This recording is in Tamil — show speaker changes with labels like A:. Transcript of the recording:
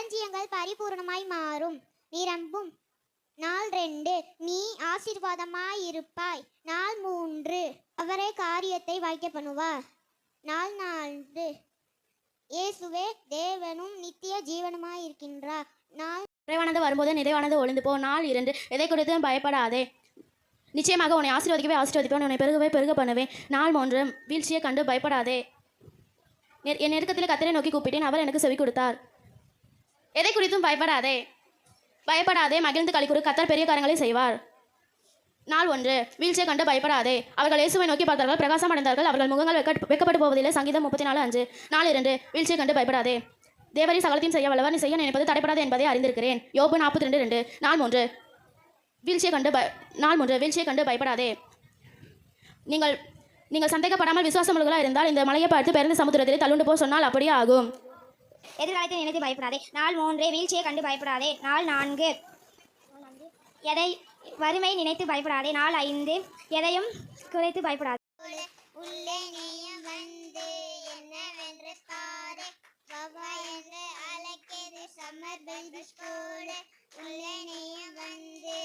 A: களஞ்சியங்கள் பரிபூர்ணமாய் மாறும் நிரம்பும். நாள் 2 நீ ஆசீர்வாதமாயிருப்பாய். நாள் 3 அவரே காரியத்தை வாய்க்க பண்ணுவார். நாள் 4 இயேசுவே தேவனும் நித்திய ஜீவனுமாயிருக்கின்றார். நாள்
B: நிறைவானது வரும்போது நிறைவானது ஒளிந்து போ. நாள் 2 எதை குறித்தும் பயப்படாதே, நிச்சயமாக உன்னை ஆசீர்வதிக்கவே ஆசீர்வதிப்பேன், உன்னை பெருகவே பெருக பண்ணுவேன். நாள் 3 வீழ்ச்சியை கண்டு பயப்படாதே. என் நெருக்கத்தில் கர்த்தரை நோக்கி கூப்பிட்டேன், அவர் எனக்கு செவி கொடுத்தார். எதை குறித்தும் பயப்படாதே, பயப்படாதே, மகிழ்ந்து களிக்கூறு, கர்த்தர் பெரிய காரியங்களை செய்வார். நாள் 1 வீழ்ச்சியை கண்டு பயப்படாதே. அவர்கள் இயேசுவை நோக்கி பார்த்தார்கள், பிரகாசம் அடைந்தார்கள், அவர்கள் முகங்கள் வெக்கப்பட்டு போவதில்லை. சங்கீதம் 34:5. நாள் 2 வீழ்ச்சியை கண்டு பயப்படாதே. தேவரீர் சகலத்தையும் செய்ய வல்லவர், நீ செய்ய நினைப்பது தடைப்படாது என்பதை அறிந்திருக்கிறேன். யோபு 42:2. நாள் 3 வீழ்ச்சியை கண்டு பயப்படாதே. நீங்கள் சந்தேகப்படாமல் விசுவாசமுள்ளவர்களாக இருந்தால் இந்த மலையை பார்த்து பெருந்த சமுத்திரத்திலே தள்ளுண்டு போ சொன்னால் அப்படியே ஆகும்.
A: எதிர்காலத்தை நினைத்து பயப்படாதே. நாள் 3 வீழ்ச்சியை கண்டு பயப்படாதே. நாள் 4 எதை வறுமை நினைத்து பயப்படாதே. நாள் 5 எதையும் குறைத்து பயப்படாதே. உள்ளே நீயும் வந்து என்னவென்று பாரு, பாபா என்று அழைக்கிறது சம்மர் பெல் ஸ்கூல். உள்ளே நீயும் வந்து